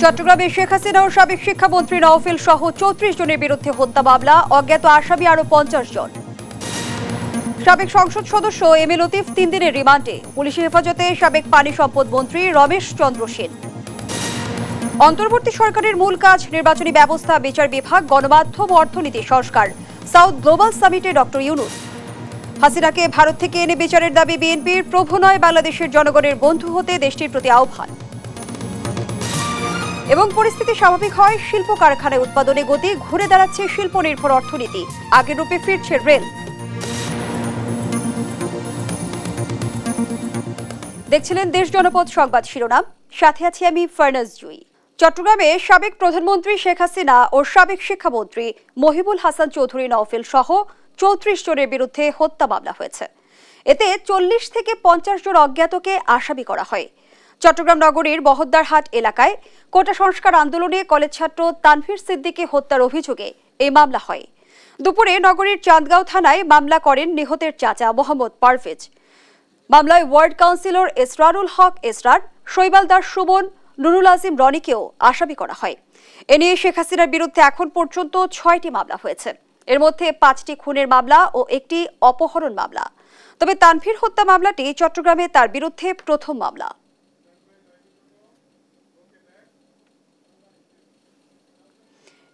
চট্টগ্রামে শেখ হাসিনা ও সাবেক শিক্ষামন্ত্রী নওফেল সহ ৩৪ জনের বিরুদ্ধে হত্যা মামলা, অজ্ঞাত আসামি আরো ৫০ জন। সাবেক সংসদ সদস্য এম এ লতিফ ৩ দিনের রিমান্ডে, পুলিশের হেফাজতে সাবেক পানি সম্পদ মন্ত্রী রমেশ চন্দ্র সেন। অন্তর্বর্তী সরকারের মূল কাজ নির্বাচনী ব্যবস্থা, বিচার বিভাগ, গণমাধ্যম ও অর্থনীতি সংস্কার। সাউথ গ্লোবাল সামিটে ডক্টর ইউনূস। হাসিনাকে ভারত থেকে এনে বিচারের দাবি বিএনপির, প্রভু নয় বাংলাদেশের জনগণের বন্ধু হতে দেশটির প্রতি আহ্বান। এবং পরিস্থিতি স্বাভাবিক হয়, শিল্প কারখানায় উৎপাদনে গতি, ঘুরে দাঁড়াচ্ছে শিল্প নির্ভর অর্থনীতি, আগের রূপে ফিরছে রেল। দেখছিলেন দেশ জনপদ সংবাদ শিরোনাম, সাথে আছি আমি ফারনাজ জুই। চট্টগ্রামে সাবেক প্রধানমন্ত্রী শেখ হাসিনা ও সাবেক শিক্ষামন্ত্রী মহিবুল হাসান চৌধুরী নওফেল সহ ৩৪ জনের বিরুদ্ধে হত্যা মামলা হয়েছে। এতে ৪০ থেকে ৫০ জন অজ্ঞাতকে আসামি করা হয়। চট্টগ্রাম নগরীর বহদ্দারহাট এলাকায় কোটা সংস্কার আন্দোলনে কলেজ ছাত্র তানভীর সিদ্দিকী হত্যার অভিযোগে এই মামলা হয়। দুপুরে নগরীর চাঁদগাঁও থানায় মামলা করেন নিহতের চাচা মোহাম্মদ পারভেজ। মামলায় ওয়ার্ড কাউন্সিলর এসরারুল হক এসরার, শৈবালদার সুমন, নুরুল আজিম রনিকেও আসামি করা হয়। এ নিয়ে শেখ হাসিনার বিরুদ্ধে এখন পর্যন্ত ৬টি মামলা হয়েছে। এর মধ্যে ৫টি খুনের মামলা ও একটি অপহরণ মামলা। তবে তানভীর হত্যা মামলাটি চট্টগ্রামে তার বিরুদ্ধে প্রথম মামলা।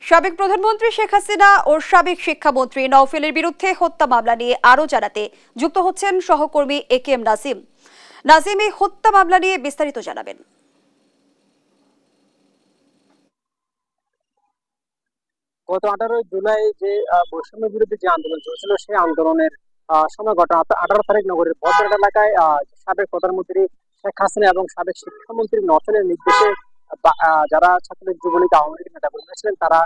সাবেক প্রধানমন্ত্রী শেখ হাসিনা ও সাবেক শিক্ষামন্ত্রী নওফেলের বিরুদ্ধে হত্যা মামলা নিয়ে আরও জানাতে যুক্ত হচ্ছেন সহকর্মী এ কে এম নাজিম। নাজিম, এই হত্যা মামলা নিয়ে বিস্তারিত জানাবেন। গত 18 জুলাই যে বৈষম্য বিরোধী যে আন্দোলন চলছিল, সেই আন্দোলনের সময় ঘটনা 18 তারিখ নগরের বদরঘাট এলাকায় সাবেক প্রধানমন্ত্রী শেখ হাসিনা এবং সাবেক শিক্ষামন্ত্রী নওফেলের নির্দেশে যারা ছাত্রলীগ, যুবলীগ, আওয়ামী লীগ নেতাকর্মী ছিলেন, তারা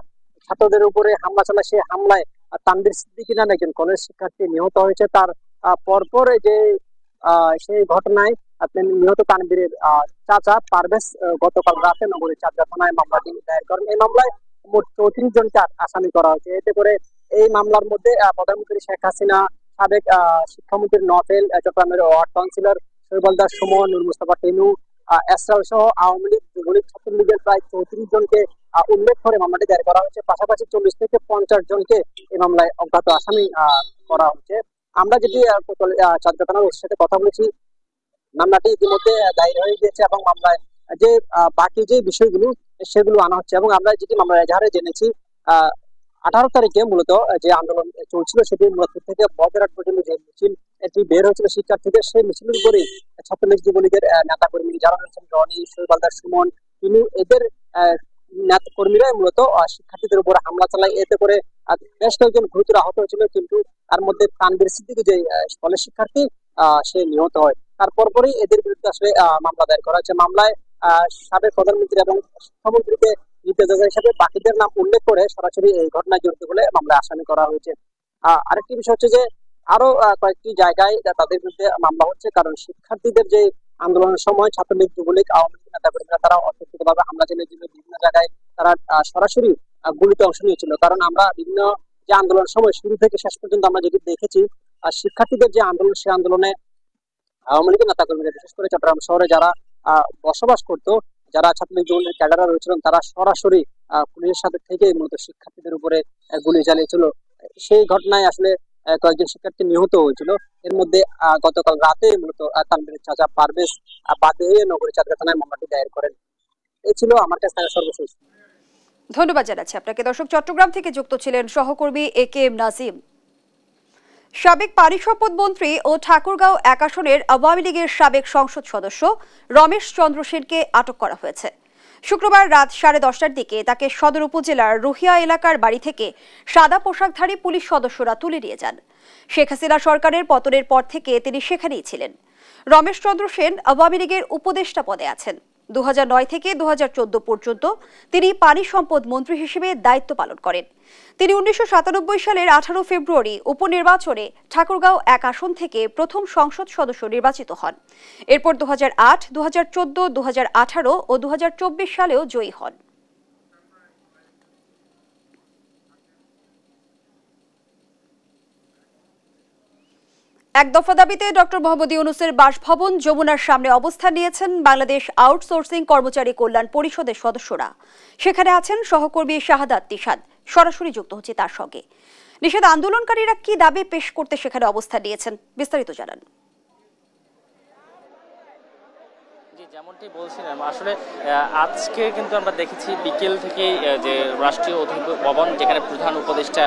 ছাত্রদের উপরে হামলা চালায়। সেই হামলায় তানভীর সিদ্দিকী নামে একজন কলেজ শিক্ষার্থী নিহত হয়েছে। তার পরপর যে সেই ঘটনায় নিহত তানভীরের চাচা পারভেজ গতকাল রাতে নগরীর চাঁদগাঁও থানায় মামলাটি দায়ের করেন। এই মামলায় মোট ৩৪ জনকে আসামি করা হয়েছে। এতে করে এই মামলার মধ্যে প্রধানমন্ত্রী শেখ হাসিনা, সাবেক শিক্ষামন্ত্রী নওফেল, চট্টগ্রামের ওয়ার্ড কাউন্সিলর শৈবালদার সুমন, নূর মুস্তাফা টিনু, এসরাল সহ আওয়ামী লীগ, যুবলীগ, ছাত্রলীগের প্রায় ৩৪ জনকে উল্লেখ করে মামলাটি দায়ের করা হয়েছে। পাশাপাশি ৪০ থেকে ৫০ জনকে এই মামলায় অজ্ঞাত আসামি করা হয়েছে। আমরা যদি চাঁদগাঁও থানার ওসির সাথে কথা বলেছি, মামলাটি ইতিমধ্যে দায়ের হয়ে গিয়েছে এবং মামলায় যে বাকি যে বিষয়গুলো সেগুলো আনা হচ্ছে। এবং আমরা যেটি মামলার এজাহারে জেনেছি, 18 তারিখে মূলত যে আন্দোলন চলছিল, সেটি মূলত থেকে বদরঘাট পর্যন্ত যে মিছিল এটি বের হয়েছিল শিক্ষার্থীদের, সেই মিছিলের উপরে ছাত্রলীগ, যুবলীগের নেতাকর্মী যারা রয়েছেন, রনি, শৈবালদার সুমন, তিনি এদের কর্মীরা মূলত শিক্ষার্থীদের উপরে হামলা চালায়। এতে করে বেশ কয়েকজন গুরুতর আহত হয়েছিল, কিন্তু তার মধ্যে তানভীর সিদ্দিকী যে কলেজ শিক্ষার্থী সে নিহত হয়। তারপরই এদের বিরুদ্ধে আসলে মামলা দায়ের করা হয়েছে। মামলায় সাবেক প্রধানমন্ত্রী এবং শিক্ষামন্ত্রীকে নির্দেশক হিসেবে বাকিদের নাম উল্লেখ করে সরাসরি এই ঘটনায় জড়িত বলে মামলায় আসামি করা হয়েছে। আরেকটি বিষয় হচ্ছে যে আরো কয়েকটি জায়গায় তাদের বিরুদ্ধে মামলা হচ্ছে, কারণ শিক্ষার্থীদের যে আন্দোলনের সময় ছাত্রলীগ, যুবলীগ, আওয়ামী লীগ নেতাকর্মীরা তারা অতর্কিতভাবে হামলা চালিয়ে বিভিন্ন জায়গায় তারা সরাসরি গুলিতে অংশ নিয়েছিল। কারণ আমরা বিভিন্ন যে আন্দোলনের সময় শুরু থেকে শেষ পর্যন্ত আমরা যেটি দেখেছি, শিক্ষার্থীদের যে আন্দোলন, সেই আন্দোলনে আওয়ামী লীগের নেতাকর্মীরা, বিশেষ করে চট্টগ্রাম শহরে যারা বসবাস করতো, যারা ছাত্রলীগ, যুবলীগ ক্যাডাররা রয়েছিলেন, তারা সরাসরি পুলিশের সাথে থেকে মূলত শিক্ষার্থীদের উপরে গুলি চালিয়েছিল। সেই ঘটনায় আসলে কয়েকজন শিক্ষার্থী নিহত হয়েছিল। এর মধ্যে গতকাল রাতে মূলত তানভীরের চাচা পারভেজ বাদে নগরী চাঁদগাঁও থানায় মামলাটি দায়ের করেন। এই ছিল আমার কাছে সর্বশেষ। ধন্যবাদ জানাচ্ছি আপনাকে। দর্শক, চট্টগ্রাম থেকে যুক্ত ছিলেন সহকর্মী এ কে এম নাজিম। সাবেক পানি সম্পদ মন্ত্রী ও ঠাকুরগাঁও ১ আসনের আওয়ামী লীগের সাবেক সংসদ সদস্য রমেশ চন্দ্র সেনকে আটক করা হয়েছে। শুক্রবার রাত 10:30টার দিকে তাকে সদর উপজেলার রুহিয়া এলাকার বাড়ি থেকে সাদা পোশাকধারী পুলিশ সদস্যরা তুলে নিয়ে যান। শেখ হাসিনা সরকারের পতনের পর থেকে তিনি সেখানেই ছিলেন। রমেশ চন্দ্র সেন আওয়ামী লীগের উপদেষ্টা পদে আছেন। 2009 থেকে 2014 পর্যন্ত তিনি পানি সম্পদ মন্ত্রী হিসেবে দায়িত্ব পালন করেন। তিনি 1997 সালের 18 ফেব্রুয়ারি উপনির্বাচনে ঠাকুরগাঁও 1 আসন থেকে প্রথম সংসদ সদস্য নির্বাচিত হন। এরপর 2008, 2014, 2018 ও 2024 সালেও জয়ী হন। এক দফা দাবিতে ডক্টর মোহাম্মদ ইউনূসের বাসভবন যমুনার সামনে অবস্থান নিয়েছেন বাংলাদেশ আউটসোর্সিং কর্মচারী কল্যাণ পরিষদের সদস্যরা। সেখানে আছেন সহকর্মী শাহাদাত নিশাদ। সরাসরি যুক্ত হচ্ছে তার সঙ্গে। নিশাদ, আন্দোলনকারীরা কি দাবি পেশ করতে সেখানে অবস্থান নিয়েছেন, বিস্তারিত জানান। যেমনটি বলছিলাম, আসলে আজকে কিন্তু আমরা দেখেছি বিকেল থেকেই যে রাষ্ট্রীয় অতিথি ভবন যেখানে প্রধান উপদেষ্টা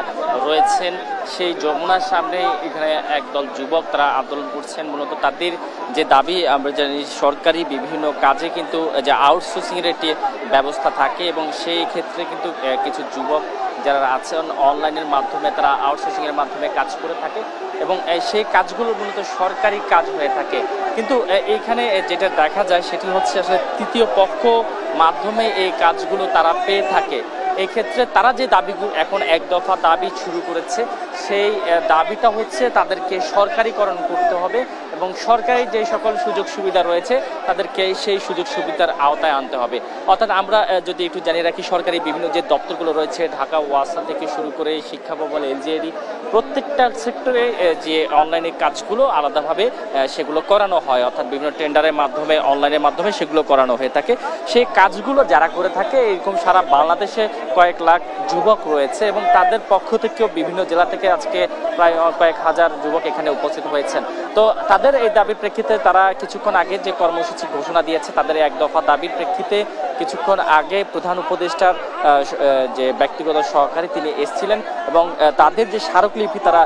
রয়েছেন সেই যমুনার সামনে এখানে একদল যুবক তারা আন্দোলন করছেন। মূলত তাদের যে দাবি, আমরা জানি সরকারি বিভিন্ন কাজে কিন্তু যে আউটসোর্সিংয়ের একটি ব্যবস্থা থাকে এবং সেই ক্ষেত্রে কিন্তু কিছু যুবক যারা আছেন অনলাইনের মাধ্যমে তারা আউটসোর্সিংয়ের মাধ্যমে কাজ করে থাকে এবং সেই কাজগুলো মূলত সরকারি কাজ হয়ে থাকে। কিন্তু এইখানে যেটা দেখা যায় সেটি হচ্ছে আসলে তৃতীয় পক্ষ মাধ্যমে এই কাজগুলো তারা পেয়ে থাকে। এই ক্ষেত্রে তারা যে দাবিগুলো এখন এক দফা দাবি শুরু করেছে সেই দাবিটা হচ্ছে তাদেরকে সরকারিকরণ করতে হবে এবং সরকারি যে সকল সুযোগ সুবিধা রয়েছে তাদেরকে সেই সুযোগ সুবিধার আওতায় আনতে হবে। অর্থাৎ আমরা যদি একটু জানিয়ে রাখি, সরকারি বিভিন্ন যে দপ্তরগুলো রয়েছে ঢাকা ওয়াসা থেকে শুরু করে শিক্ষা ভবন, এলজিইডি, প্রত্যেকটা সেক্টরে যে অনলাইনে কাজগুলো আলাদাভাবে সেগুলো করানো হয়, অর্থাৎ বিভিন্ন টেন্ডারের মাধ্যমে অনলাইনের মাধ্যমে সেগুলো করানো হয়ে থাকে। সেই কাজগুলো যারা করে থাকে এরকম সারা বাংলাদেশে কয়েক লাখ যুবক রয়েছে এবং তাদের পক্ষ থেকেও বিভিন্ন জেলা থেকে আজকে প্রায় কয়েক হাজার যুবক এখানে উপস্থিত হয়েছেন। তো তাদের এই দাবির প্রেক্ষিতে তারা কিছুক্ষণ আগে যে কর্মসূচি ঘোষণা দিয়েছে, তাদের এক দফা দাবির প্রেক্ষিতে কিছুক্ষণ আগে প্রধান উপদেষ্টার যে ব্যক্তিগত সহকারী তিনি এসেছিলেন এবং তাদের যে স্মারকলিপি তারা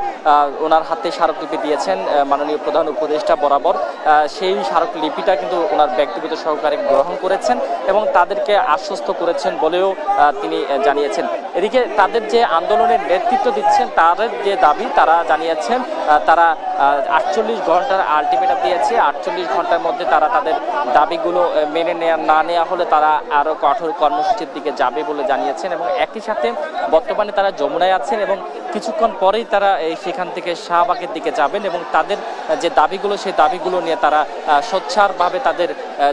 ওনার হাতে স্মারকলিপি দিয়েছেন মাননীয় প্রধান উপদেষ্টা বরাবর, সেই স্মারকলিপিটা কিন্তু ওনার ব্যক্তিগত সহকারী গ্রহণ করেছেন এবং তাদেরকে আশ্বস্ত করেছেন বলেও তিনি জানিয়েছেন। এদিকে তাদের যে আন্দোলনের নেতৃত্ব দিচ্ছেন তাদের যে দাবি তারা জানিয়েছেন তারা 48 ঘন্টার আলটিমেটাম দিয়েছে। 48 ঘন্টার মধ্যে তারা তাদের দাবিগুলো মেনে না নেওয়া হলে তারা আরও কঠোর কর্মসূচির দিকে যাবে বলে জানিয়েছেন এবং একই সাথে বর্তমানে তারা যমুনায় আছেন এবং কিছুক্ষণ পরেই তারা সেখান থেকে শাহবাগের দিকে যাবেন এবং তাদের যে দাবিগুলো সেই দাবিগুলো নিয়ে তারা সোচ্চারভাবে তাদের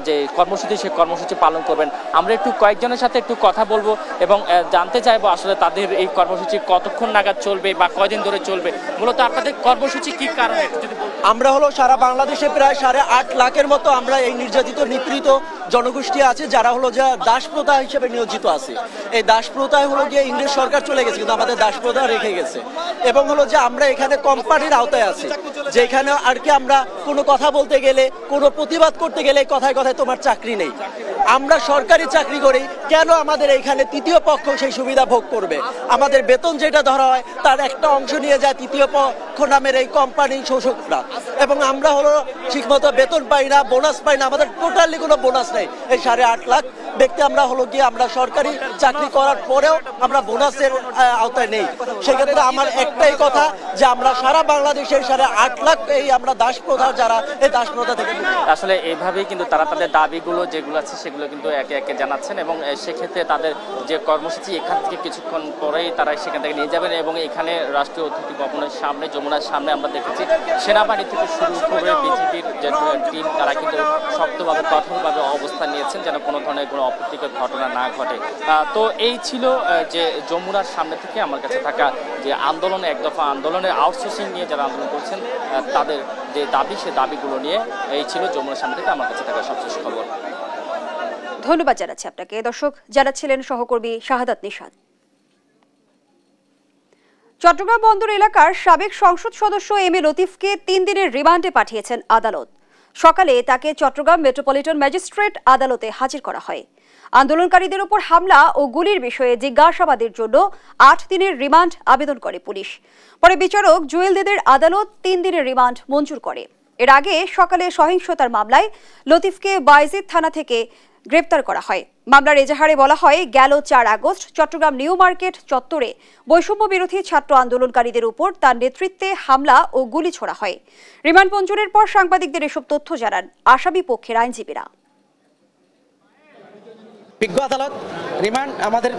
যে কর্মসূচি সেই কর্মসূচি পালন করবেন। আমরা একটু কয়েকজনের সাথে একটু কথা বলবো এবং জানতে চাইবো আসলে তাদের এই কর্মসূচি কতক্ষণ নাগাদ চলবে বা কয়দিন ধরে চলবে। মূলত আপনাদের কর্মসূচি কি কারণে যদি আমরা হলো সারা বাংলাদেশে প্রায় 8.5 লাখের মতো আমরা এই নির্যাতিত নিপীড়িত জনগোষ্ঠী আছে যারা হলো যে দাসপ্রথা হিসেবে নিয়োজিত আছে। এই দাসপ্রথায় হলো গিয়ে ইংরেজ সরকার চলে গেছে কিন্তু আমাদের দাসপ্রথা রেখে গেছে এবং হলো যে আমরা এখানে কোম্পানির আওতায় আছি, যেখানে আর কি আমরা কোনো কথা বলতে গেলে কোনো প্রতিবাদ করতে গেলে কথায় কথায় তোমার চাকরি নেই। আমরা সরকারি চাকরি করি, কেন আমাদের এইখানে তৃতীয় পক্ষ সেই সুবিধা ভোগ করবে? আমাদের বেতন যেটা ধরা হয় তার একটা অংশ নিয়ে যায় তৃতীয় পক্ষ নামের এই কোম্পানি শোষকরা এবং আমরা হলো ঠিকমতো বেতন পাই না, বোনাস পাই না, আমাদের টোটালি কোনো বোনাস নেই। এই 8.5 লাখ ব্যক্তি আমরা হলো গিয়ে আমরা সরকারি চাকরি করার পরেও আমরা বোনাসের আওতায় নেই। সেক্ষেত্রে আমার একটাই কথা যে আমরা সারা বাংলাদেশের 8.5 লাখ এই আমরা দাসপ্রথা যারা এই দাসপ্রথা থেকে আসলে এইভাবেই কিন্তু তারা তাদের দাবিগুলো যেগুলো আছে সেগুলো কিন্তু একে একে জানাচ্ছেন এবং সেক্ষেত্রে তাদের যে কর্মসূচি এখান থেকে কিছুক্ষণ পরেই তারা সেখান থেকে নিয়ে যাবেন এবং এখানে রাষ্ট্রীয় অতিথি ভবনের সামনে যমুনার সামনে আমরা দেখেছি সেনাবাহিনী থেকে শুরু করে বিজিবির যে টিম তারা কিন্তু শক্তভাবে কঠোরভাবে অবস্থান নিয়েছেন যেন কোনো ধরনের কোনো অপ্রীতিকর ঘটনা না ঘটে। তো এই ছিল যে যমুনার সামনে থেকে আমার কাছে থাকা যে আন্দোলন, এক দফা আন্দোলনের আউটসোর্সিং নিয়ে যারা আন্দোলন করছেন তাদের যে দাবি সে দাবিগুলো নিয়ে এই ছিল যমুনার সামনে থেকে আমার কাছে থাকা সবশেষ খবর। ধন্যবাদ জানাচ্ছি আপনাকে। দর্শক, জানাচ্ছিলেন সহকর্মী শাহাদাত নিশাদ। চট্টগ্রাম বন্দর এলাকার সাবেক সংসদ সদস্য এম এ লতিফকে 3 দিনের রিমান্ডে পাঠিয়েছেন আদালত। সকালে তাকে চট্টগ্রাম মেট্রোপলিটন ম্যাজিস্ট্রেট আদালতে হাজির করা হয়। আন্দোলনকারীদের উপর হামলা ও গুলির বিষয়ে জিজ্ঞাসাবাদের জন্য 8 দিনের রিমান্ড আবেদন করে পুলিশ। পরে বিচারক জুয়েল দেদের আদালত 3 দিনের রিমান্ড মঞ্জুর করে। এর আগে সকালে সহিংসতার মামলায় লতিফকে বাইজিদ থানা থেকে গ্রেপ্তার করা হয়। মামলার এজাহারে বলা হয়, গেল 4 আগস্ট চট্টগ্রাম নিউ মার্কেট চত্বরে বৈষম্য বিরোধী ছাত্র আন্দোলনকারীদের উপর তার নেতৃত্বে হামলা ও গুলি ছোড়া হয়। রিমান্ড মঞ্জুরের পর সাংবাদিকদের এসব তথ্য জানান আসামি পক্ষের আইনজীবীরা। বিজ্ঞ আদালত রিমান্ড আমাদের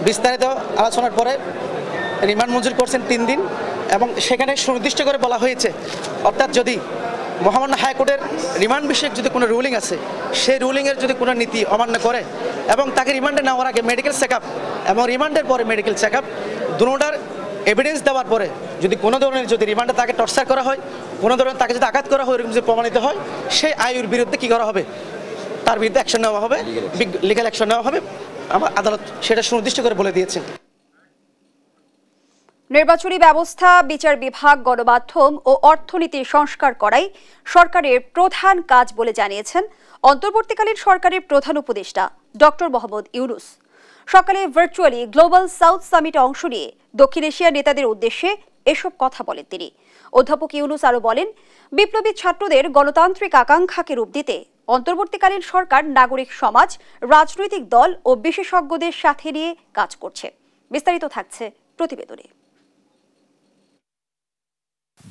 বিস্তারিত আলোচনার পরে রিমান্ড মঞ্জুর করছেন 3 দিন এবং সেখানে সুনির্দিষ্ট করে বলা হয়েছে, অর্থাৎ যদি মহামান্য হাইকোর্টের রিমান্ড বিষয়ক যদি কোনো রুলিং আছে সেই রুলিংয়ের যদি কোনো নীতি অমান্য করে এবং তাকে রিমান্ডে নেওয়ার আগে মেডিকেল চেকআপ এবং রিমান্ডের পরে মেডিকেল চেকআপ দুটোটার এভিডেন্স দেওয়ার পরে যদি কোনো ধরনের যদি রিমান্ডে তাকে টর্চার করা হয়, কোনো ধরনের তাকে যদি আঘাত করা হয়, এরকম যদি প্রমাণিত হয়, সেই আয়ুর বিরুদ্ধে কী করা হবে, তার বিরুদ্ধে অ্যাকশন নেওয়া হবে, লিগ্যাল অ্যাকশন নেওয়া হবে। আমার আদালত সেটা সুনির্দিষ্ট করে বলে দিয়েছে। নির্বাচনী ব্যবস্থা, বিচার বিভাগ, গণমাধ্যম ও অর্থনীতির সংস্কার করাই সরকারের প্রধান কাজ বলে জানিয়েছেন অন্তর্বর্তীকালীন সরকারের প্রধান উপদেষ্টা ডক্টর মোহাম্মদ ইউনূস। সকালে ভার্চুয়ালি গ্লোবাল সাউথ সামিটে অংশ নিয়ে দক্ষিণ এশিয়ার নেতাদের উদ্দেশ্যে এসব কথা বলেন তিনি। অধ্যাপক ইউনূস আরও বলেন, বিপ্লবী ছাত্রদের গণতান্ত্রিক আকাঙ্ক্ষাকে রূপ দিতে অন্তর্বর্তীকালীন সরকার নাগরিক সমাজ, রাজনৈতিক দল ও বিশেষজ্ঞদের সাথে নিয়ে কাজ করছে। বিস্তারিত থাকছে প্রতিবেদনে।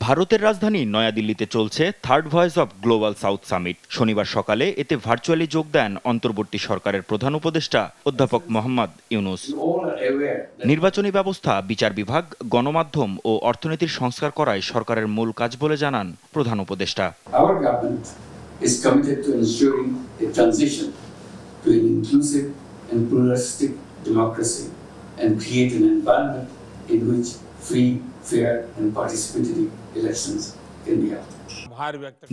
ভারতের রাজধানী নয়াদিল্লিতে চলছে third voice of global south summit. শনিবার সকালে এতে ভার্চুয়ালি যোগ দেন অন্তর্বর্তী সরকারের প্রধান উপদেষ্টা অধ্যাপক মোহাম্মদ ইউনূস। নির্বাচনী ব্যবস্থা, বিচার বিভাগ, গণমাধ্যম ও অর্থনীতির সংস্কার করাই সরকারের মূল কাজ বলে জানান প্রধান উপদেষ্টা। Is committed to ensuring a transition to an inclusive and pluralistic democracy and create an environment in which free, fair and participatory elections can be held.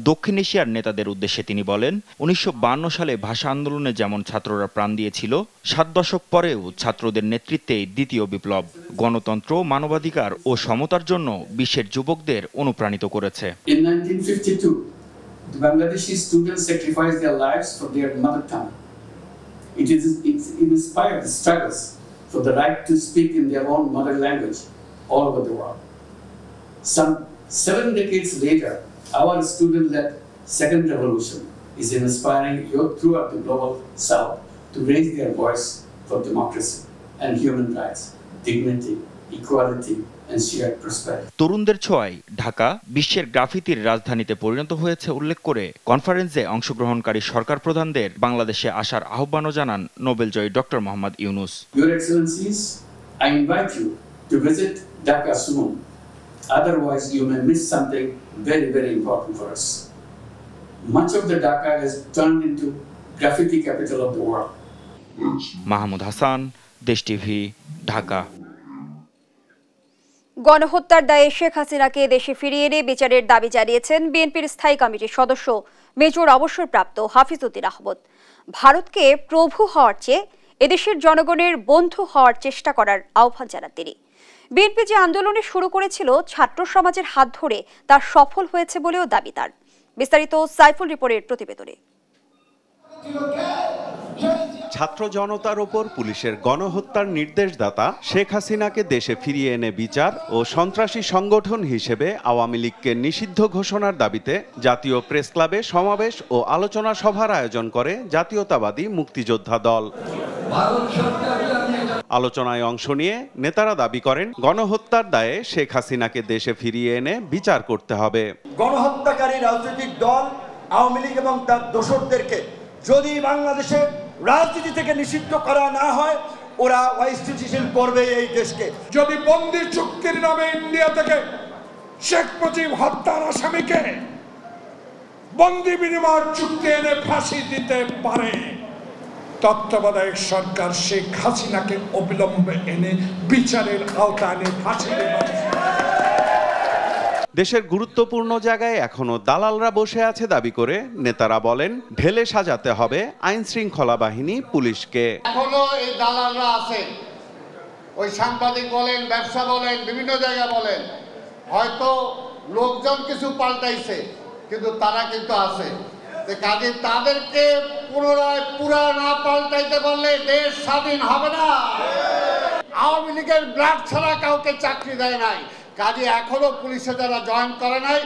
দক্ষিণ এশিয়ার নেতাদের উদ্দেশ্যে তিনি বলেন, 1952 সালে ভাষা আন্দোলনে যেমন ছাত্ররা প্রাণ দিয়েছিল, 7 দশক পরেও ছাত্রদের নেতৃত্বে দ্বিতীয় বিপ্লব গণতন্ত্র, মানবাধিকার ও সমতার জন্য বিশ্বের যুবকদের অনুপ্রাণিত করেছে। In 1952, the Bangladeshi students sacrificed their lives for their mother tongue. It inspired the struggles for the right to speak in their own mother language all over the world. Some 7 decades later, our student-led second revolution is inspiring youth throughout the global south to raise their voice for democracy and human rights, dignity, equality and shared prosperity. তরুণদের ছোঁয়ায় ঢাকা বিশ্বের গ্রাফিতির রাজধানীতে পরিণত হয়েছে উল্লেখ করে কনফারেন্সে অংশগ্রহণকারী সরকার প্রধানদের বাংলাদেশে আসার আহ্বানও জানান নোবেলজয়ী doctor Mohammad Yunus. Your Excellencies, I invite you to visit Dhaka soon. Otherwise, you may miss something very, very important for us. Much of the Dhaka has turned into graffiti capital of the world. Mahmud Hasan, দেশ TV, Dhaka. গণহত্যার দায়ে শেখ হাসিনাকে দেশে ফিরিয়ে এনে বিচারের দাবি জানিয়েছেন বিএনপির স্থায়ী কমিটির সদস্য মেজর অবসরপ্রাপ্ত হাফিজ উদ্দিন আহমদ। ভারতকে প্রভু হওয়ার চেয়ে এদেশের জনগণের বন্ধু হওয়ার চেষ্টা করার আহ্বান জানান তিনি। বিএনপি যে আন্দোলনে শুরু করেছিল ছাত্র সমাজের হাত ধরে তা সফল হয়েছে বলেও দাবি তার। বিস্তারিত সাইফুল রিপোর্টের প্রতিবেদনে। ছাত্র জনতার ওপর পুলিশের গণহত্যার নির্দেশদাতা শেখ হাসিনাকে দেশে ফিরিয়ে এনে বিচার ও সন্ত্রাসী সংগঠন হিসেবে আওয়ামী লীগকে নিষিদ্ধ ঘোষণার দাবিতে জাতীয় প্রেস ক্লাবে সমাবেশ ও আলোচনা সভার আয়োজন করে জাতীয়তাবাদী মুক্তিযোদ্ধা দল। আলোচনায় অংশ নিয়ে নেতারা দাবি করেন, গণহত্যার দায়ে শেখ হাসিনাকে দেশে ফিরিয়ে এনে বিচার করতে হবে। গণহত্যাকারী রাজনৈতিক দল আওয়ামী লীগ এবং তার দোসরদেরকে যদি বাংলাদেশে রাজনীতি থেকে নিষিদ্ধ করা না হয়, ওরা অস্থিতিশীল করবে এই দেশকে। যদি বন্দি চুক্তির নামে ইন্ডিয়া থেকে শেখ মুজিব হত্যার আসামিকে বন্দি বিনিময় চুক্তি এনে ফাঁসি দিতে পারে, তত্ত্বাবধায়ক সরকার শেখ হাসিনাকে অবিলম্বে এনে বিচারের আওতায় এনে ফাঁসি দেবে। দেশের গুরুত্বপূর্ণ জায়গায় এখনো দালালরা বসে আছে দাবি করে নেতারা বলেন, ঢেলে সাজাতে হবে আইন শৃঙ্খলা বাহিনী, পুলিশকে। এখনো এই দালালরা আছে, ওই সাংবাদিক বলেন, ব্যবসা বলেন, বিভিন্ন জায়গায় বলেন, হয়তো লোকজন কিছু পাল্টাইছে কিন্তু তারা কিন্তু আছে। কাজে তাদেরকে পুনরায় পুরা না পাল্টাইতে পারলে দেশ স্বাধীন হবে না। আওয়ামী লীগের ব্লাড ছাড়া কাউকে চাকরি দেয় নাই, কাজে এখনো পুলিশে যারা জয়েন করে নাই,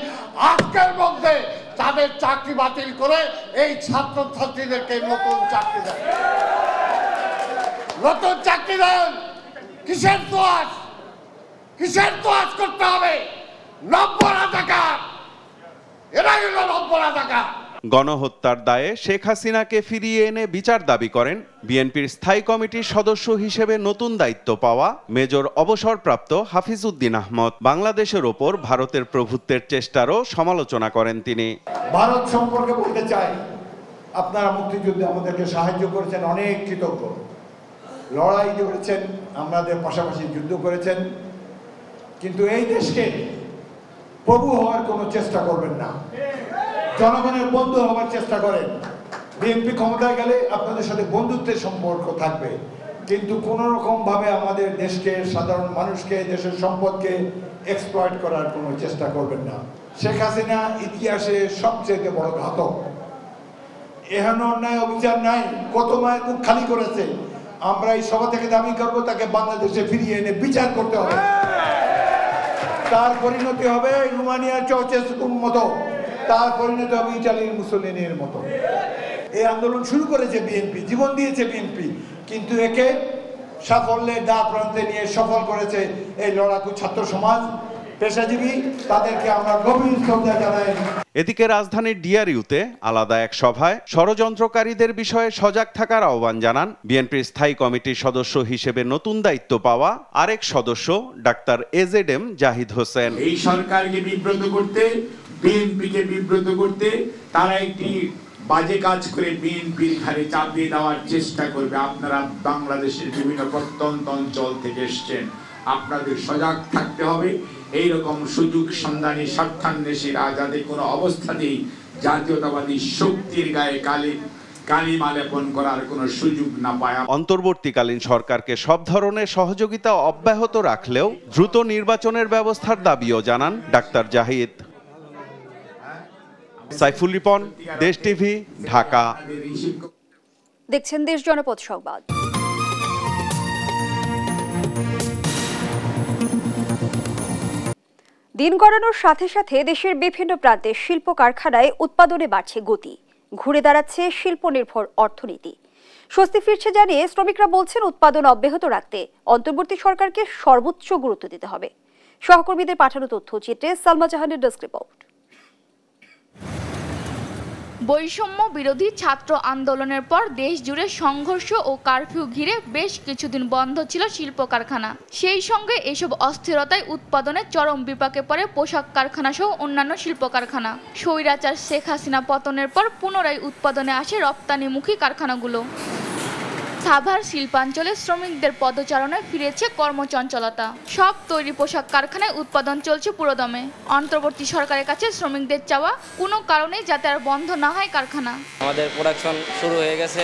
আজকের মধ্যে তাদের চাকরি বাতিল করে এই ছাত্রছাত্রীদেরকে নতুন চাকরি দেন, নতুন চাকরি দেন। কিসের তোয়াজ করতে হবে? 90 রাজাকার, এরাই হলো 90 রাজাকার। গণহত্যার দায়ে শেখ হাসিনাকে ফিরিয়ে এনে বিচার দাবি করেন বিএনপির স্থায়ী কমিটির সদস্য হিসেবে নতুন দায়িত্ব পাওয়া মেজর অবসরপ্রাপ্ত হাফিজ উদ্দিন আহমদ। বাংলাদেশের ওপর ভারতের প্রভুত্বের চেষ্টারও সমালোচনা করেন তিনি। ভারত সম্পর্কে বলতে চাই, আপনারা মুক্তিযুদ্ধে আমাদেরকে সাহায্য করেছেন, অনেক কৃতজ্ঞ। লড়াই করেছেন, আমাদের পাশাপাশি যুদ্ধ করেছেন, কিন্তু এই দেশকে প্রভু হওয়ার কোনো চেষ্টা করবেন না, জনগণের বন্ধু হওয়ার চেষ্টা করেন। বিএনপি ক্ষমতায় গেলে আপনাদের সাথে বন্ধুত্বের সম্পর্ক থাকবে, কিন্তু কোনো রকম ভাবে আমাদের দেশকে, সাধারণ মানুষকে, দেশের সম্পদকে এক্সপ্লয়েট করার কোনো চেষ্টা করবেন না। শেখ হাসিনা ইতিহাসে সবচেয়ে বড় ঘাতক। এহেন অন্যায় অবিচার নাই, কত মায়ের মুখ খালি করেছে। আমরা এই সভা থেকে দাবি করবো তাকে বাংলাদেশে ফিরিয়ে এনে বিচার করতে হবে। তার পরিণতি হবে রোমানিয়ার চাউচেস্কুর মতো, তার পরিণতি হবে ইটালির মুসোলিনির মতো। এই আন্দোলন শুরু করেছে বিএনপি, জীবন দিয়েছে বিএনপি, কিন্তু একে সাফল্যের দ্বার প্রান্তে নিয়ে সফল করেছে এই লড়াকু ছাত্র সমাজ, পেশাজীবী, তাদেরকে আমরা গভীর শ্রদ্ধা জানাই। এদিকে রাজধানীর ডিআরইউতে আলাদা এক সভায় ষড়যন্ত্রকারীদের বিষয়ে সজাগ থাকার আহ্বান জানান বিএনপির স্থায়ী কমিটির সদস্য হিসেবে নতুন দায়িত্ব পাওয়া আরেক সদস্য ডাক্তার এজেডএম জাহিদ হোসেন। এই সরকারকে বিব্রত করতে, বিএনপিকে বিব্রত করতে তারা একটি বাজে কাজ করে বিএনপির ঘাড়ে চাপিয়ে দেওয়ার চেষ্টা করবে। আপনারা বাংলাদেশের বিভিন্ন প্রত্যন্ত অঞ্চল থেকে এসছেন, আপনাদের সজাগ থাকতে হবে। এইরকম সুযোগ সন্ধানী স্বার্থান্বেষীরা যাতে কোনো অবস্থাতেই জাতীয়তাবাদী শক্তির গায়ে কালিমা লেপন করার কোনো সুযোগ না পায়। অন্তর্বর্তীকালীন সরকারকে সব ধরনের সহযোগিতা অব্যাহত রাখলেও দ্রুত নির্বাচনের ব্যবস্থার দাবিও জানান ডাক্তার জাহিদ। সাইফুল রিপন, দেশ টিভি, ঢাকা। দেখছেন দেশ জনপদ সংবাদ। দিন গড়ানোর সাথে সাথে দেশের বিভিন্ন প্রান্তে শিল্প কারখানায় উৎপাদনে বাড়ছে গতি, ঘুরে দাঁড়াচ্ছে শিল্প নির্ভর অর্থনীতি। স্বস্তি ফিরছে জানিয়ে শ্রমিকরা বলছেন উৎপাদন অব্যাহত রাখতে অন্তর্বর্তী সরকারকে সর্বোচ্চ গুরুত্ব দিতে হবে। সহকর্মীদের পাঠানো তথ্যচিত্রে সালমা জাহানের ডেস্ক রিপোর্ট। বৈষম্য বিরোধী ছাত্র আন্দোলনের পর দেশ জুড়ে সংঘর্ষ ও কারফিউ ঘিরে বেশ কিছুদিন বন্ধ ছিল শিল্প কারখানা। সেই সঙ্গে এসব অস্থিরতায় উৎপাদনে চরম বিপাকে পড়ে পোশাক কারখানা সহ অন্যান্য শিল্প কারখানা। স্বৈরাচার শেখ হাসিনা পতনের পর পুনরায় উৎপাদনে আসে রপ্তানিমুখী কারখানাগুলো। সাভার শিল্পাঞ্চলে শ্রমিকদের পদচারণায় ফিরেছে কর্মচঞ্চলতা। সব তৈরি পোশাক কারখানায় উৎপাদন চলছে পুরোদমে। অন্তর্বর্তী সরকারের কাছে শ্রমিকদের চাওয়া কোনো কারণেই যাতে আর বন্ধ না হয় কারখানা। আমাদের প্রোডাকশন শুরু হয়ে গেছে,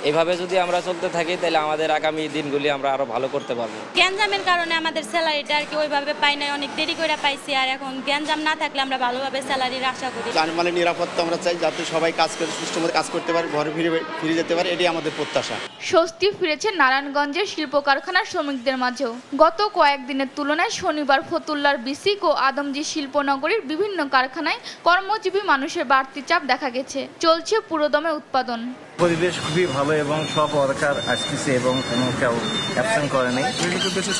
এভাবে যদি আমরা চলতে থাকি তাহলে আমাদের আগামী দিনগুলি আমরা আরো ভালো করতে পারবো। গ্যাঞ্জামের কারণে আমাদের স্যালারিটা আর কি ওইভাবে পাই নাই, অনেক দেরি করে পাইছি। আর এখন গ্যাঞ্জাম না থাকলে আমরা ভালোভাবে স্যালারির আশা করি। যানবাহনের নিরাপত্তা আমরা চাই, যাতে সবাই কাজ করে সুষ্ঠুভাবে কাজ করতে পারে, ঘরে ফিরে যেতে পারে, এটাই আমাদের প্রত্যাশা। স্বস্তি ফিরেছে নারায়ণগঞ্জের শিল্প কারখানার শ্রমিকদের মাঝেও। গত কয়েকদিনের তুলনায় শনিবার ফতুল্লার বিসিক ও আদমজি শিল্পনগরীর বিভিন্ন কারখানায় কর্মজীবী মানুষের বাড়তি চাপ দেখা গেছে। চলছে পুরোদমে উৎপাদন। পরিবেশ খুবই ভালো এবং সব ওয়ার্কার আসতেছে এবং কোনো কেউ অ্যাবসেন্ট করে নেই।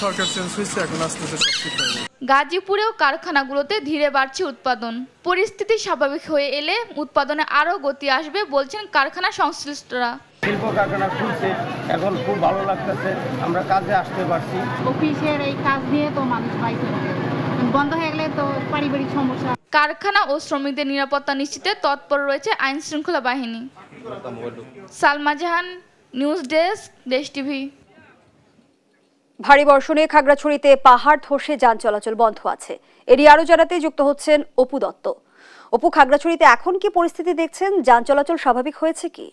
সরকার চেঞ্জ হয়েছে, এখন আসতেছে সব ঠিক হয়ে যাবে। গাজীপুরেও কারখানাগুলোতে ধীরে বাড়ছে উৎপাদন। পরিস্থিতি স্বাভাবিক হয়ে এলে উৎপাদনে আরও গতি আসবে বলছেন কারখানা সংশ্লিষ্টরা। শিল্প কারখানা খুলছে, এখন খুব ভালো লাগতেছে, আমরা কাজে আসতে পারছি। অফিসের এই কাজ দিয়ে তো মানুষ পাইছে, বন্ধ হয়ে গেলে তো পারিবারিক সমস্যা। কারখানা ও শ্রমিকদের নিরাপত্তা নিশ্চিতে তৎপর রয়েছে আইন শৃঙ্খলা বাহিনী। সালমা জাহান, নিউজ ডেস্ক, দেশ টিভি। ভারী বর্ষণে খাগড়াছড়িতে পাহাড় ধসে যান চলাচল বন্ধ আছে। এরই আরো জানাতে যুক্ত হচ্ছেন অপু দত্ত। অপু, খাগড়াছড়িতে এখন কি পরিস্থিতি দেখছেন? যান চলাচল স্বাভাবিক হয়েছে কি?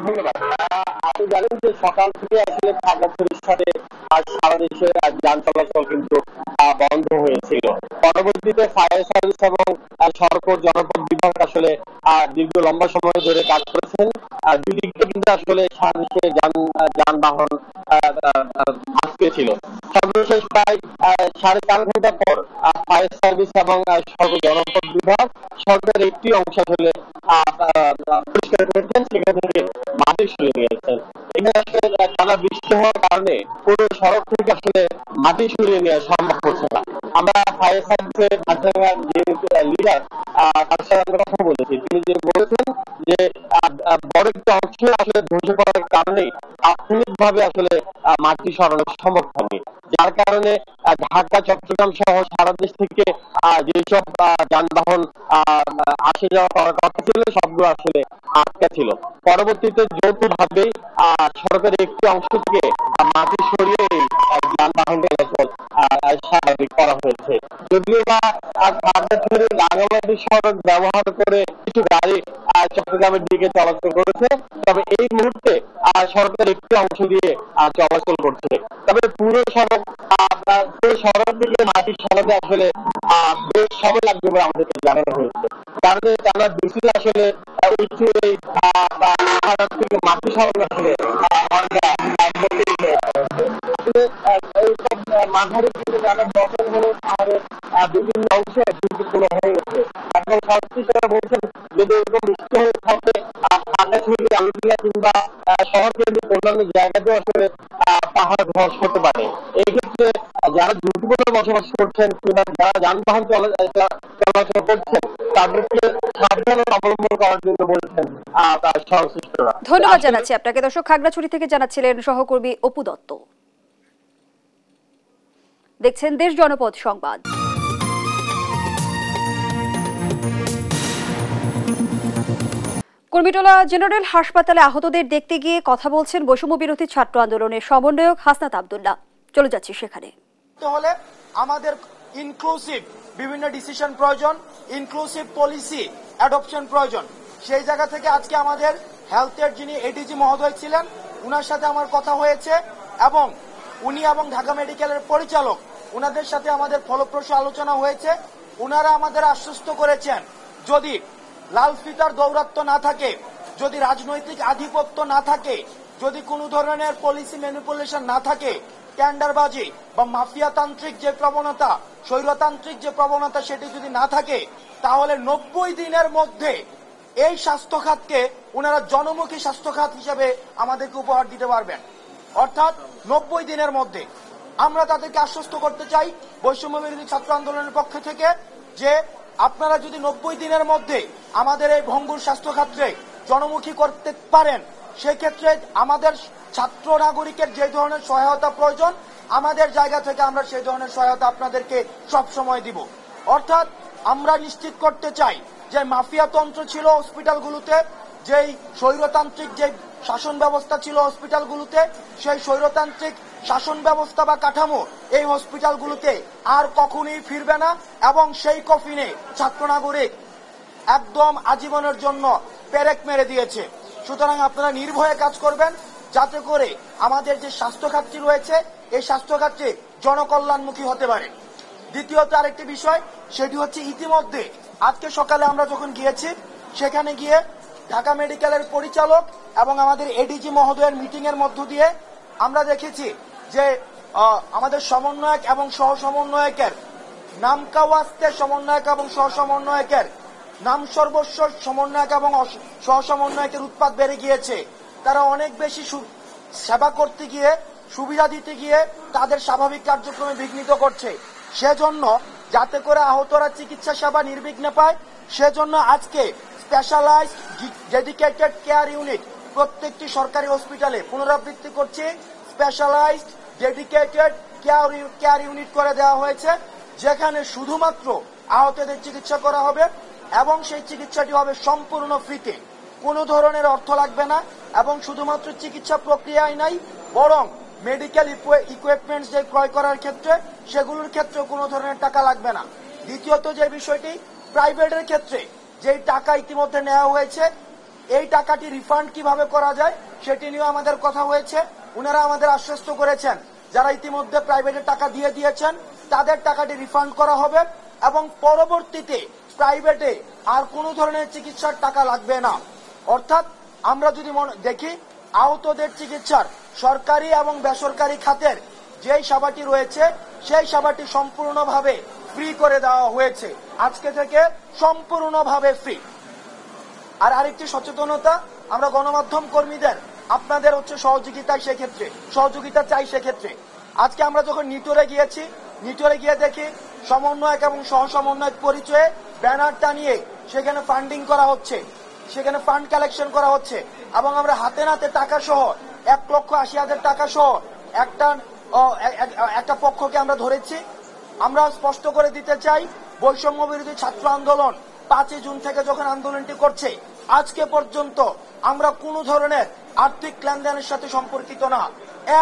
ধন্যবাদ। আপনি জানেন যে সকাল থেকে আসলে খাগড়াছড়ির সাথে সারা দেশে যান চলাচল কিন্তু বন্ধ হয়েছিল। পরবর্তীতে ফায়ার সার্ভিস এবং সড়ক ও জনপদ বিভাগ আসলে দীর্ঘ লম্বা সময় ধরে কাজ করেছেন। দুদিকে কিন্তু আসলে সারা দেশে যানবাহন আটকে ছিল। সর্বশেষ প্রায় 4.5 ঘন্টা পর ফায়ার সার্ভিস এবং সড়ক জনপদ বিভাগ সরকারের একটি অংশ আসলে পরিষ্কার করেছেন, সেখান থেকে মাটি সরিয়ে নিয়েছেন। এখানে আসলে টানা বৃষ্টি হওয়ার কারণে পুরো সড়ক থেকে আসলে মাটি সরিয়ে নেওয়া সম্ভব হচ্ছে না। আমরা ফায়ার সার্ভিসের মাঝখানকার যে লিডার তার সাথে আমরা কথা বলেছি, তিনি যে বলেছেন যে বড় একটা অংশ আসলে ধসে পড়ার কারণে তাৎক্ষণিকভাবে আসলে মাটি সরানো সম্ভব হয়নি, যার কারণে ঢাকা চট্টগ্রাম সহ সারা দেশ থেকে যেসব যানবাহন আসে যাওয়া করার কথা ছিল সবগুলো আসলে আটকা ছিল। পরবর্তীতে যৌথভাবে সরকারের একটি অংশ থেকে মাটি সরিয়ে যানবাহন চলাচল স্বাভাবিক করা হয়েছে। যদিও বা খাগড়াছড়ি রাঙ্গামাটি সড়ক ব্যবহার করে কিছু গাড়ি চট্টগ্রামের দিকে চলাচল করেছে, তবে এই মুহূর্তে সরকার একটি অংশ দিয়ে চলাচল করছে। তবে পুরো সড়ক থেকে মাটি সরাতে আসলে বেশ সময় লাগবে বলে আমাদেরকে জানানো হয়েছে। কারণ আমরা বেশি আসলে উঁচু এই মাটি সরানো আসলে মাঝারি দখল হলে বিভিন্ন অংশে দুর্নীতিপূর্ণ হয়ে গেছে। এখন সংশ্লিষ্টরা বলছেন যদি এরকম বৃষ্টি হয়ে থাকে খাগড়াছড়ি, আলুলিয়া কিংবা শহর কেন্দ্রিক অন্যান্য জায়গাতেও আসলে পাহাড় ধস হতে পারে। এই ক্ষেত্রে যারা ঝুঁকিপূর্ণ বসবাস করছেন কিংবা যারা যানবাহন চলাচল করছেন তাদেরকে সাবধানতা অবলম্বন করার জন্য বলছেন সংশ্লিষ্টরা। ধন্যবাদ জানাচ্ছি আপনাকে। দর্শক, খাগড়াছড়ি থেকে জানাচ্ছিলেন সহকর্মী অপু দত্ত। দেখছেন দেশ জনপদ সংবাদ। কুর্মিটোলা জেনারেল হাসপাতালে আহতদের দেখতে গিয়ে কথা বলছেন বৈষম্য বিরোধী ছাত্র আন্দোলনের সমন্বয়ক হাসনাত আব্দুল্লাহ। চলে যাচ্ছি সেখানে। হলে আমাদের ইনক্লুসিভ বিভিন্ন ডিসিশন প্রয়োজন, ইনক্লুসিভ পলিসি অ্যাডপশন প্রয়োজন। সেই জায়গা থেকে আজকে আমাদের হেলথের যিনি এডিজি মহোদয় ছিলেন উনার সাথে আমার কথা হয়েছে এবং উনি এবং ঢাকা মেডিকেলের পরিচালক উনাদের সাথে আমাদের ফলপ্রসূ আলোচনা হয়েছে। উনারা আমাদের আশ্বস্ত করেছেন যদি লাল ফিতার দৌরাত্ম্য না থাকে, যদি রাজনৈতিক আধিপত্য না থাকে, যদি কোনো ধরনের পলিসি ম্যানিপুলেশন না থাকে, টেন্ডারবাজি বা মাফিয়াতান্ত্রিক যে প্রবণতা, স্বৈরতান্ত্রিক যে প্রবণতা সেটি যদি না থাকে, তাহলে 90 দিনের মধ্যে এই স্বাস্থ্য খাতকে উনারা জনমুখী স্বাস্থ্য খাত হিসেবে আমাদেরকে উপহার দিতে পারবেন। অর্থাৎ 90 দিনের মধ্যে আমরা তাদেরকে আশ্বস্ত করতে চাই বৈষম্য বিরোধী ছাত্র আন্দোলনের পক্ষ থেকে যে আপনারা যদি 90 দিনের মধ্যে আমাদের এই ভঙ্গুর স্বাস্থ্য খাতকে জনমুখী করতে পারেন, সেক্ষেত্রে আমাদের ছাত্র নাগরিকের যে ধরনের সহায়তা প্রয়োজন আমাদের জায়গা থেকে আমরা সেই ধরনের সহায়তা আপনাদেরকে সব সময় দিব। অর্থাৎ আমরা নিশ্চিত করতে চাই যে মাফিয়াতন্ত্র ছিল হসপিটালগুলোতে, যেই স্বৈরতান্ত্রিক যে শাসন ব্যবস্থা ছিল হসপিটালগুলোতে, সেই স্বৈরতান্ত্রিক শাসন ব্যবস্থা বা কাঠামো এই হসপিটালগুলোতে আর কখনোই ফিরবে না এবং সেই কফিনে ছাত্র নাগরিক একদম আজীবনের জন্য পেরেক মেরে দিয়েছে। সুতরাং আপনারা নির্ভয়ে কাজ করবেন যাতে করে আমাদের যে স্বাস্থ্য খাতটি রয়েছে এই স্বাস্থ্য খাতটি জনকল্যাণমুখী হতে পারে। দ্বিতীয়ত আরেকটি বিষয়, সেটি হচ্ছে ইতিমধ্যে আজকে সকালে আমরা যখন গিয়েছি সেখানে গিয়ে ঢাকা মেডিকেলের পরিচালক এবং আমাদের এডিজি মহোদয়ের মিটিং এর মধ্য দিয়ে আমরা দেখেছি যে আমাদের সমন্বয়ক এবং সহ সমন্বয়কের নামকাওয়াস্তে সমন্বয়ক এবং সহ সমন্বয়কের নাম সর্বস্ব সমন্বয়ক এবং সহ সমন্বয়কের উৎপাত বেড়ে গিয়েছে। তারা অনেক বেশি সেবা করতে গিয়ে, সুবিধা দিতে গিয়ে তাদের স্বাভাবিক কার্যক্রমে বিঘ্নিত করছে। সেজন্য যাতে করে আহতরা চিকিৎসা সেবা নির্বিঘ্নে পায়, সেজন্য আজকে স্পেশালাইজড ডেডিকেটেড কেয়ার ইউনিট প্রত্যেকটি সরকারি হসপিটালে পুনরাবৃত্তি করছে। স্পেশালাইজড ডেডিকেটেড কেয়ার ইউনিট করে দেওয়া হয়েছে, যেখানে শুধুমাত্র আহতদের চিকিৎসা করা হবে এবং সেই চিকিৎসাটি হবে সম্পূর্ণ ফ্রিতে, কোনো ধরনের অর্থ লাগবে না এবং শুধুমাত্র চিকিৎসা প্রক্রিয়ায় নাই, বরং মেডিকেল ইকুইপমেন্টস যে ক্রয় করার ক্ষেত্রে সেগুলোর ক্ষেত্রে কোনো ধরনের টাকা লাগবে না। দ্বিতীয়ত যে বিষয়টি, প্রাইভেটের ক্ষেত্রে যেই টাকা ইতিমধ্যে নেওয়া হয়েছে এই টাকাটি রিফান্ড কিভাবে করা যায় সেটি নিয়ে আমাদের কথা হয়েছে। উনারা আমাদের আশ্বস্ত করেছেন যারা ইতিমধ্যে প্রাইভেটের টাকা দিয়ে দিয়েছেন তাদের টাকাটি রিফান্ড করা হবে এবং পরবর্তীতে প্রাইভেটে আর কোনো ধরনের চিকিৎসার টাকা লাগবে না। অর্থাৎ আমরা যদি দেখি আহতদের চিকিৎসার সরকারি এবং বেসরকারি খাতের যেই সেবাটি রয়েছে সেই সেবাটি সম্পূর্ণভাবে ফ্রি করে দেওয়া হয়েছে, আজকে থেকে সম্পূর্ণভাবে ফ্রি। আর আরেকটি সচেতনতা, আমরা গণমাধ্যম কর্মীদের আপনাদের হচ্ছে সহযোগিতা চাই। সেক্ষেত্রে আজকে আমরা যখন নিটোরে গিয়ে দেখি সমন্বয়ক এবং সহ সমন্বয়ক পরিচয়ে ব্যানার টানিয়ে সেখানে ফান্ডিং করা হচ্ছে, সেখানে ফান্ড কালেকশন করা হচ্ছে এবং আমরা হাতে নাতে টাকা সহ 1,80,000 টাকা সহ একটা একটা পক্ষকে আমরা ধরেছি। আমরা স্পষ্ট করে দিতে চাই, বৈষম্য বিরোধী ছাত্র আন্দোলন 5 জুন থেকে যখন আন্দোলনটি করছে আজকে পর্যন্ত আমরা কোনো ধরনের আর্থিক লেনদেনের সাথে সম্পর্কিত না,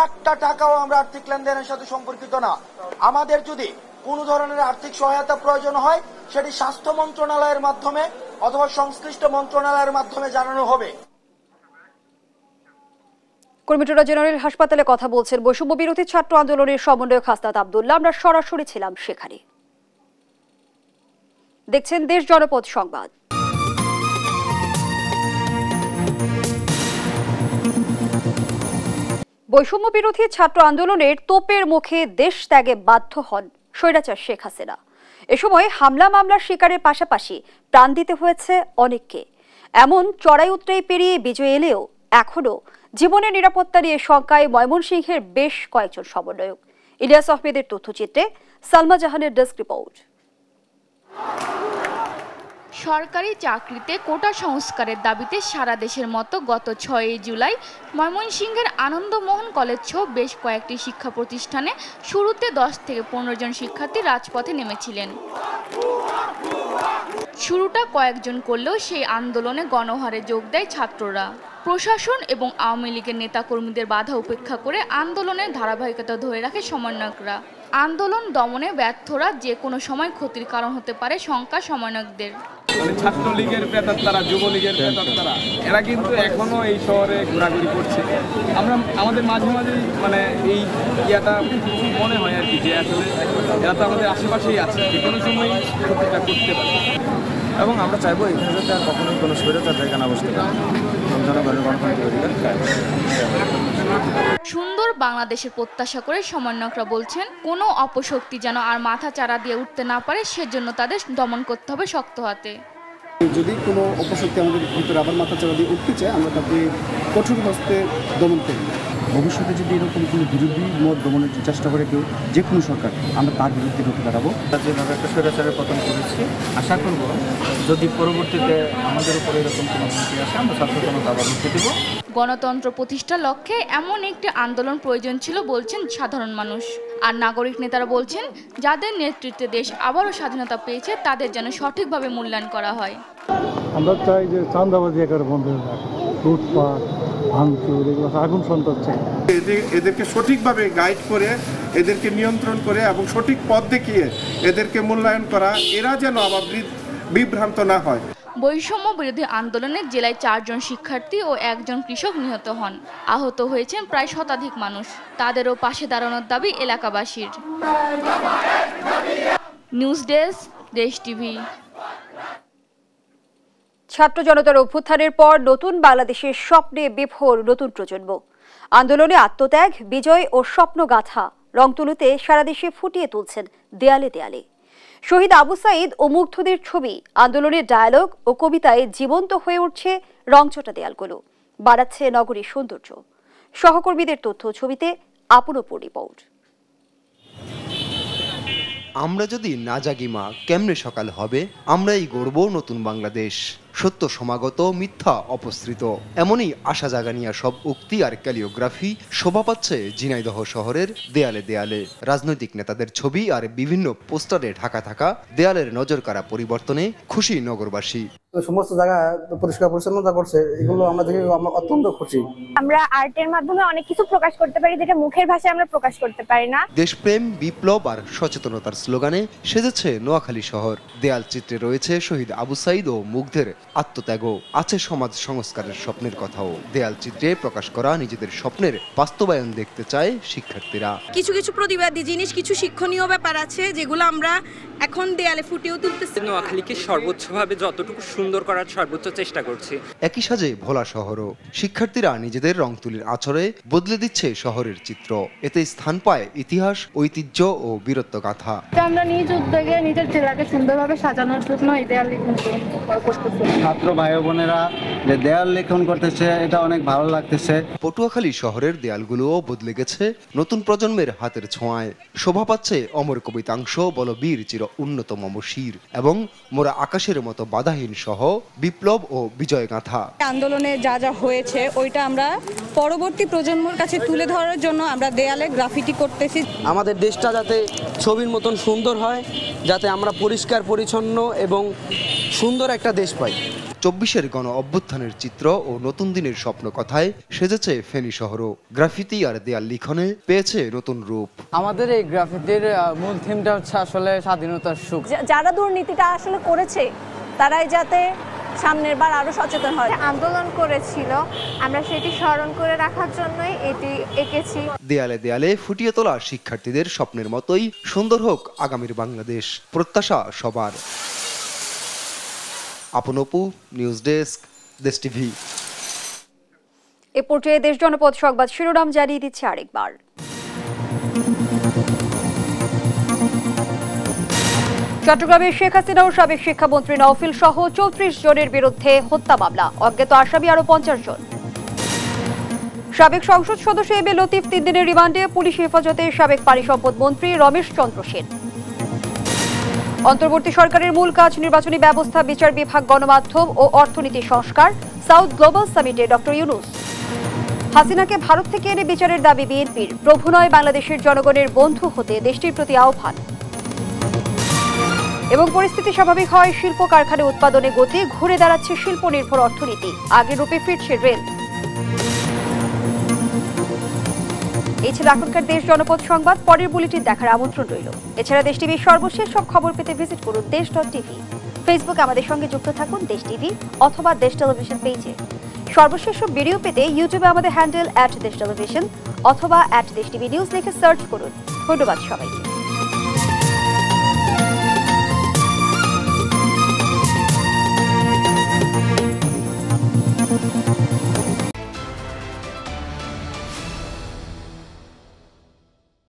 একটা টাকাও আমরা আর্থিক লেনদেনের সাথে সম্পর্কিত না। আমাদের যদি কোনো ধরনের আর্থিক সহায়তা প্রয়োজন হয় সেটি স্বাস্থ্য মন্ত্রণালয়ের মাধ্যমে অথবা সংশ্লিষ্ট মন্ত্রণালয়ের মাধ্যমে জানানো হবে। কুর্মিটোলা জেনারেল হাসপাতালে কথা বলছেন বৈষম্য বিরোধী ছাত্র আন্দোলনের সমন্বয়ক হাসনাত আব্দুল্লাহ। আমরা সরাসরি ছিলাম সেখানে। দেখছেন দেশ জনপদ সংবাদ। বৈষম্য বিরোধী ছাত্র আন্দোলনের তোপের মুখে দেশ ত্যাগে বাধ্য হন স্বৈরাচার শেখ হাসিনা। এ সময় হামলা মামলার শিকারের পাশাপাশি প্রাণ দিতে হয়েছে অনেককে। এমন চড়াই উতরাই পেরিয়ে বিজয় এলেও এখনো জীবনের নিরাপত্তা নিয়ে শঙ্কায় ময়মনসিংহের বেশ কয়েকজন সমন্বয়ক। ইলিয়াস আহমেদের তথ্যচিত্রে সালমা জাহানের ডেস্ক রিপোর্ট। সরকারি চাকরিতে কোটা সংস্কারের দাবিতে সারা দেশের মতো গত 6 জুলাই ময়মনসিংহের আনন্দমোহন কলেজ সহ বেশ কয়েকটি শিক্ষা প্রতিষ্ঠানে শুরুতে 10 থেকে 15 জন শিক্ষার্থী রাজপথে নেমেছিলেন। শুরুটা কয়েকজন করলেও সেই আন্দোলনে গণহারে যোগ দেয় ছাত্ররা। প্রশাসন এবং আওয়ামী লীগের নেতাকর্মীদের বাধা উপেক্ষা করে আন্দোলনের ধারাবাহিকতা ধরে রাখে সমন্বয়করা। আন্দোলন দমনে ব্যর্থরা যে কোনো সময় ক্ষতির কারণ হতে পারে শঙ্কা সমন্বয়কদের। ছাত্রলীগের প্রেতাত্মারা, যুবলীগের প্রেতাত্মারা এরা কিন্তু এখনো এই শহরে ঘোরাঘুরি করছে। আমাদের মাঝে মাঝে এই ইয়াটা মনে হয় আর কি, যে আসলে এরা তো আমাদের আশেপাশেই আছে, যে কোনো সময় ক্ষতিটা করতে পারে। এবং আমরা চাইবো এখানে যাতে আর কখনোই কোনো স্বৈরাচার জায়গা না বসতে পারে। জনগণের গণতান্ত্রিক অধিকার। সুন্দর বাংলাদেশের প্রত্যাশা করে সমন্বয়করা বলছেন, কোনো অপশক্তি যেন আর মাথা চারা দিয়ে উঠতে না পারে, সেজন্য তাদের দমন করতে হবে শক্ত হাতে। যদি কোনো অপশক্তি আমাদের ভিতরে আবার মাথা চারা দিয়ে উঠতে চায়, আমরা তাকে কঠোর হস্তে দমন করি। ভবিষ্যতে যদি এরকম কোনো বিরোধী মত দমনের চেষ্টা করে কেউ, যে কোনো সরকার, আমরা তার বিরুদ্ধে রুখে দাঁড়াবো। যেভাবে একটা স্বৈরাচারের পতন করেছি, আশা করব যদি পরবর্তীতে আমাদের উপরে এরকম কোনো হুমকি আসে, আমরা ছাত্র জনতা আবার রুখে দেব। গণতন্ত্র প্রতিষ্ঠার লক্ষ্যে এমন একটি আন্দোলন প্রয়োজন ছিল বলছেন সাধারণ মানুষ। আর নাগরিক নেতারা বলছেন, যাদের নেতৃত্বে দেশ আবারও স্বাধীনতা পেয়েছে তাদের যেন সঠিকভাবে মূল্যায়ন করা হয়। আমরা চাই যে চাঁদাবাজি একেবারে বন্ধ হয়ে যাক, লুটপাট, ভাঙচুর, এগুলো আগুন সন্ত্রাস চাই। এদেরকে সঠিকভাবে গাইড করে, এদেরকে নিয়ন্ত্রণ করে এবং সঠিক পথ দেখিয়ে এদেরকে মূল্যায়ন করা, এরা যেন আবার বিভ্রান্ত না হয়। বৈষম্য বিরোধী আন্দোলনে জেলায় 4 জন শিক্ষার্থী ও 1 জন কৃষক নিহত হন। আহত হয়েছেন প্রায় শতাধিক মানুষ। তাদেরও পাশে দাঁড়ানোর দাবি এলাকাবাসীর। নিউজ ডেস্ক, দেশ টিভি। ছাত্র জনতার অভ্যুত্থানের পর নতুন বাংলাদেশের স্বপ্নে বিভোর নতুন প্রজন্ম। আন্দোলনে আত্মত্যাগ, বিজয় ও স্বপ্নগাথা রং তুলিতে সারা দেশে ফুটিয়ে তুলছেন দেয়ালে দেয়ালে। শহীদ আবু সাঈদ ও মুগ্ধদের ছবি, আন্দোলনের ডায়ালগ ও কবিতায় জীবন্ত হয়ে উঠছে রংচটা দেয়ালগুলো, বাড়াচ্ছে নগরীর সৌন্দর্য। সহকর্মীদের তথ্য ছবিতে আপনপর রিপোর্ট। আমরা যদি না জাগি মা, কেমনে সকাল হবে? আমরাই গড়ব নতুন বাংলাদেশ। সত্য সমাগত, মিথ্যা অপসৃত, এমনই আশা জাগানিয়া সব উক্তি আর ক্যালিওগ্রাফি শোভা পাচ্ছে ঝিনাইদহ শহরের দেয়ালে দেয়ালে। রাজনৈতিক নেতাদের ছবি আর বিভিন্ন পোস্টারে ঢাকা থাকা দেয়ালের নজর কাড়া পরিবর্তনে খুশি নগরবাসী। সমস্ত জায়গা পরিষ্কার পরিচ্ছন্নতা করছে, এগুলো আমরা দেখে অত্যন্ত খুশি। আমরা আর্টের মাধ্যমে অনেক কিছু প্রকাশ করতে পারি, যেটা মুখের ভাষায় আমরা প্রকাশ করতে পারি না। দেশপ্রেম, বিপ্লব আর সচেতনতার স্লোগানে সেজেছে নোয়াখালী শহর। দেয়াল চিত্রে রয়েছে শহীদ আবু সাঈদ ও মুগ্ধের আত্মত্যাগ, আছে সমাজ সংস্কারের স্বপ্নের কথাও। দেয়াল চিত্রে প্রকাশ করা নিজেদের স্বপ্নের বাস্তবায়ন দেখতে চায় শিক্ষার্থীরা। কিছু কিছু প্রতিবাদী জিনিস, কিছু শিক্ষণীয় ব্যাপার আছে যেগুলো আমরা এখন দেয়ালে ফুটিয়ে তুলতেছি। নোয়াখালীকে সর্বোচ্চভাবে যতটুকু সুন্দর করার সর্বোচ্চ চেষ্টা করছি। একই সাজে ভোলা শহরও শিক্ষার্থীরা নিজেদের রং তুলির আছড়ে বদলে দিচ্ছে শহরের চিত্র। এতে স্থান পায় ইতিহাস, ঐতিহ্য ও বীরত্ব গাথা। আমরা নিজ উদ্যোগে নিজের জেলাকে সুন্দরভাবে সাজানোর জন্য এই দেয়াল করতেছি। ছাত্র ভাই বোনেরা যে দেয়াল লেখন করতেছে, এটা অনেক ভালো লাগতেছে। পটুয়াখালী শহরের দেয়ালগুলোও বদলে গেছে নতুন প্রজন্মের হাতের ছোঁয়ায়। শোভা পাচ্ছে অমর কবিতাংশ, বলবীর চির উন্নতম শির এবং মোরা আকাশের মতো বাধাহীন সহ বিপ্লব ও বিজয় গাথা। আন্দোলনে যা যা হয়েছে ওইটা আমরা পরবর্তী প্রজন্মের কাছে তুলে ধরার জন্য আমরা দেয়ালে গ্রাফিটি করতেছি। আমাদের দেশটা যাতে ছবির মতন সুন্দর হয়, যাতে আমরা পরিষ্কার পরিচ্ছন্ন এবং সুন্দর একটা দেশ পাই। 24-এর গণ অভ্যুত্থানের চিত্র ও নতুন দিনের স্বপ্ন কথায় সেজেছে ফেনী শহরও। গ্রাফিতি আর দেয়াল লিখনে পেয়েছে নতুন রূপ। আমাদের এই গ্রাফিতির মূল থিমটা হচ্ছে আসলে স্বাধীনতার সুখ। যারা দুর্নীতিটা আসলে করেছে তারাই যাতে সামনের বার আরো সচেতন হয়। আন্দোলন করেছিল, আমরা সেটি স্মরণ করে রাখার জন্যই এটি এঁকেছি। দেয়ালে দেয়ালে ফুটিয়ে তোলা শিক্ষার্থীদের স্বপ্নের মতোই সুন্দর হোক আগামীর বাংলাদেশ, প্রত্যাশা সবার। আপন অপু, নিউজ ডেস্ক, দেশ টিভি। এ পর্যায়ে দেশ জনপদ সংবাদ শিরোনাম জানিয়ে দিচ্ছে আরেকবার। চট্টগ্রামে শেখ হাসিনা ও সাবেক শিক্ষামন্ত্রী নওফিল সহ 34 জনের বিরুদ্ধে হত্যা মামলা, অজ্ঞাত আসামি আরো 50 জন। সাবেক সংসদ সদস্য এম এ লতিফ 3 দিনের রিমান্ডে, পুলিশ হেফাজতে সাবেক পানি সম্পদ মন্ত্রী রমেশ চন্দ্র সেন। অন্তর্বর্তী সরকারের মূল কাজ নির্বাচনী ব্যবস্থা, বিচার বিভাগ, গণমাধ্যম ও অর্থনীতি সংস্কার, সাউথ গ্লোবাল সামিটে ডক্টর ইউনূস। হাসিনাকে ভারত থেকে এনে বিচারের দাবি বিএনপির, প্রভু নয় বাংলাদেশের জনগণের বন্ধু হতে দেশটির প্রতি আহ্বান। এবং পরিস্থিতি স্বাভাবিক হয়, শিল্প কারখানা উৎপাদনে গতি, ঘুরে দাঁড়াচ্ছে শিল্প নির্ভর অর্থনীতি, আগের রূপে ফিরছে রেল। এই ছিল এখনকার দেশ জনপদ সংবাদ। পরের বুলেটিন দেখার আমন্ত্রণ রইল। এছাড়া দেশ টিভির সর্বশেষ সব খবর পেতে ভিজিট করুন দেশ.টিভি। ফেসবুকে আমাদের সঙ্গে যুক্ত থাকুন দেশ টিভি অথবা দেশ টেলিভিশন পেজে। সর্বশেষ সব ভিডিও পেতে ইউটিউবে আমাদের হ্যান্ডেল @দেশ টেলিভিশন অথবা @দেশ টিভি নিউজ লিখে সার্চ করুন। ধন্যবাদ সবাইকে।